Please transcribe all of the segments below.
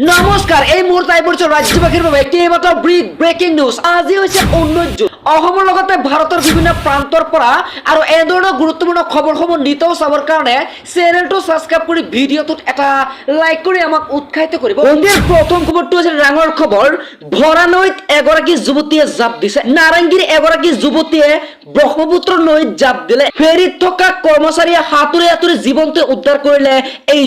নমস্কাৰ এই মুহূৰ্তে আহি পৰিছে ৰাজ্যবাসীৰ বাবে কেইবাটাও ব্ৰেকিং নিউজ। আজি হৈছে 19 জুন। অসমৰ লগতে ভাৰতৰ বিভিন্ন প্ৰান্তৰ পৰা আৰু এনেধৰণৰ গুৰুত্বপূৰ্ণ খবৰসমূহ নিতৌ চাবৰ কাৰণে চেনেলটো ছাবস্ক্ৰাইব কৰি ভিডিঅ'টোত এটা লাইক কৰি আমাক উৎসাহিত কৰিব। বন্ধুৰ প্ৰথম খবৰটো হৈছে ডাঙৰ খবৰ। ভৰানৈত এগৰাকী যুৱতীয়ে জাপ দিছে। নাৰেংগীৰ এগৰাকী যুৱতীয়ে ব্ৰহ্মপুত্ৰ নৈত জাপ দিলে। ফেৰীত থকা কৰ্মচাৰীয়ে সাঁতুৰি সাঁতুৰি জীৱনটো উদ্ধাৰ কৰিলে এই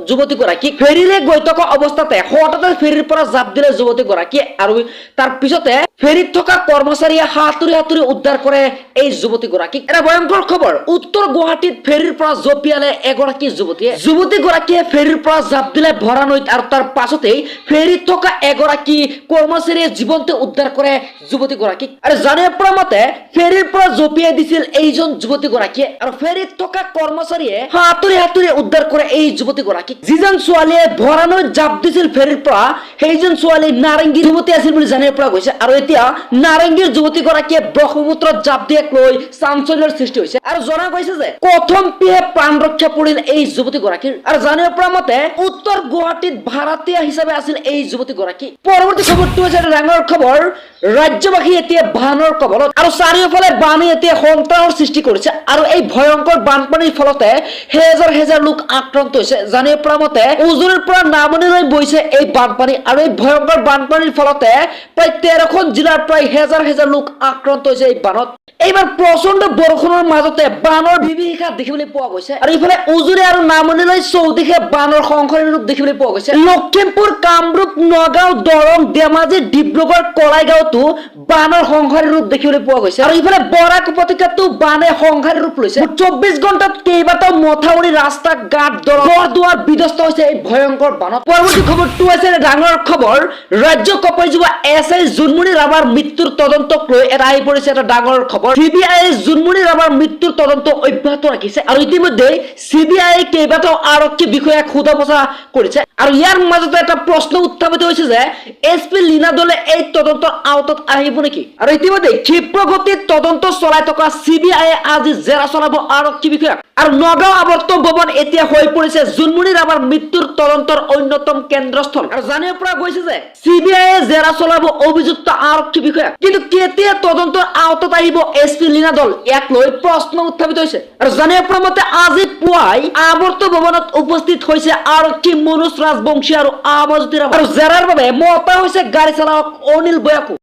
যুৱতীগৰাকীক। ফেৰীৰে গৈ থকা অৱস্থাতে হঠাতে ফেৰীৰ পৰা জাপ দিলে যুৱতীগৰাকীয়ে আৰু তাৰ পিছতে ফেৰীত থকা কৰ্মচাৰীয়ে সাঁতুৰি সাঁতুৰি উদ্ধাৰ কৰে এই যুৱতীগৰাকীক। এটা ভয়ংকৰ খবৰ। উত্তৰ গুৱাহাটীত ফেৰীৰ পৰা জঁপিয়ালে এগৰাকী যুৱতীগৰাকীয়ে ফেৰীৰ পৰা জাপ দিলে ভৰানৈত আৰু তাৰ পাছতেই ফেৰীত থকা এগৰাকী কৰ্মচাৰীয়ে জীৱনটো উদ্ধাৰ কৰে যুৱতীগৰাকীক। আৰু জানিব পৰা মতে ফেৰীৰ পৰা জঁপিয়াই দিছিল এইজন যুৱতীগৰাকীয়ে আৰু ফেৰীত থকা কৰ্মচাৰীয়ে সাঁতুৰি সাঁতুৰি উদ্ধাৰ কৰে এই যুৱতীগৰাকীক। যিজন ছোৱালীয়ে ভৰানৈত জাপ দিছিল ফেৰীৰ পৰা সেইজন ছোৱালী নাৰেংগীৰ যুৱতী আছিল বুলি জানিব পৰা গৈছে। আৰু এতিয়া নাৰেংগীৰ যুৱতীগৰাকীয়ে ব্ৰহ্মপুত্ৰত জাপ দিয়াক লৈ চাঞ্চল্যৰ সৃষ্টি হৈছে আৰু জনা গৈছে যে প্ৰথম পিহে প্ৰাণ ৰক্ষা পৰিল এই যুৱতীগৰাকীৰ। আৰু জানিব পৰা মতে উত্তৰ গুৱাহাটীত ভাড়াতীয়া হিচাপে আছিল এই যুৱতীগৰাকী। পৰৱৰ্তী খবৰটো হৈছে ডাঙৰ খবৰ। ৰাজ্যবাসী এতিয়া বানৰ কবলত আৰু চাৰিওফালে বানে এতিয়া সন্ত্ৰাসৰ সৃষ্টি কৰিছে আৰু এই ভয়ংকৰ বানপানীৰ ফলতে হেজাৰ হেজাৰ লোক আক্ৰান্ত হৈছে। জানিব পৰা মতে উজনিৰ পৰা নামনিলৈ বৈছে এই বানপানী আৰু এই ভয়ংকৰ বানপানীৰ ফলতে প্ৰায় 13খন জিলাৰ প্ৰায় হেজাৰ হেজাৰ লোক আক্ৰান্ত হৈছে এই বানত। এইবাৰ প্ৰচণ্ড বৰষুণৰ মাজতে বানৰ বিভীষিকা দেখিবলৈ পোৱা গৈছে আৰু ইফালে উজনি আৰু নামনিলৈ চৌদিশে বানৰ সংঘাৰী ৰূপ দেখিবলৈ পোৱা গৈছে। লখিমপুৰ, কামৰূপ, নগাঁও, দৰং, ধেমাজি, ডিব্ৰুগড়, কলাইগাঁৱতো বানৰ সংঘাৰী ৰূপ দেখিবলৈ পোৱা গৈছে আৰু ইফালে বৰাক উপত্যকাতো বানে সংঘাৰী ৰূপ লৈছে। 24 ঘণ্টাত কেইবাটাও মথাউৰি, ৰাস্তা ঘাট, ঘৰ-দুৱাৰ বিধ্বস্ত হৈছে এই ভয়ংকৰ বানত। পৰৱৰ্তী খবৰটো হৈছে ডাঙৰ খবৰ। ৰাজ্য কপাই যোৱা এছআই জোনমণি ৰাভাৰ মৃত্যুৰ তদন্তক লৈ এটা আহি পৰিছে এটা ডাঙৰ খবৰ। CBI জোনমণি ৰাভাৰ মৃত্যুৰ তদন্ত অব্যাহত ৰাখিছে আৰু ইতিমধ্যে CBI কেইবাটাও আৰক্ষী বিষয়াক সোধা পোছা কৰিছে আৰু ইয়াৰ মাজতে এটা প্ৰশ্ন উত্থাপিত হৈছে যে SP লীনা দলে এই তদন্তৰ আওতাত আহিব নেকি? আৰু ইতিমধ্যে ক্ষিপ্ৰগতিত তদন্ত চলাই থকা CBI আজি জেৰা চলাব আৰক্ষী বিষয়াক আৰু নগাঁও আৱৰ্ত ভৱন এতিয়া হৈ পৰিছে জোনমণি ৰাভাৰ মৃত্যুৰ তদন্তৰ অন্যতম কেন্দ্ৰস্থল। আৰু জানিব পৰা গৈছে যে CBI জেৰা চলাব অভিযুক্ত আৰক্ষী বিষয়াক, কিন্তু কেতিয়া তদন্তৰ আওতাত আহিব SP লীনা দল ইয়াক লৈ প্ৰশ্ন উত্থাপিত হৈছে। আৰু জানিব পৰা মতে আজি পুৱাই আৱৰ্ত ভৱনত উপস্থিত হৈছে আৰক্ষী মনোজ ৰাজবংশী আৰু আৱজ্যোতি ৰাভা আৰু জেৰাৰ বাবে মতা হৈছে গাড়ী চালক অনিল বয়াকো।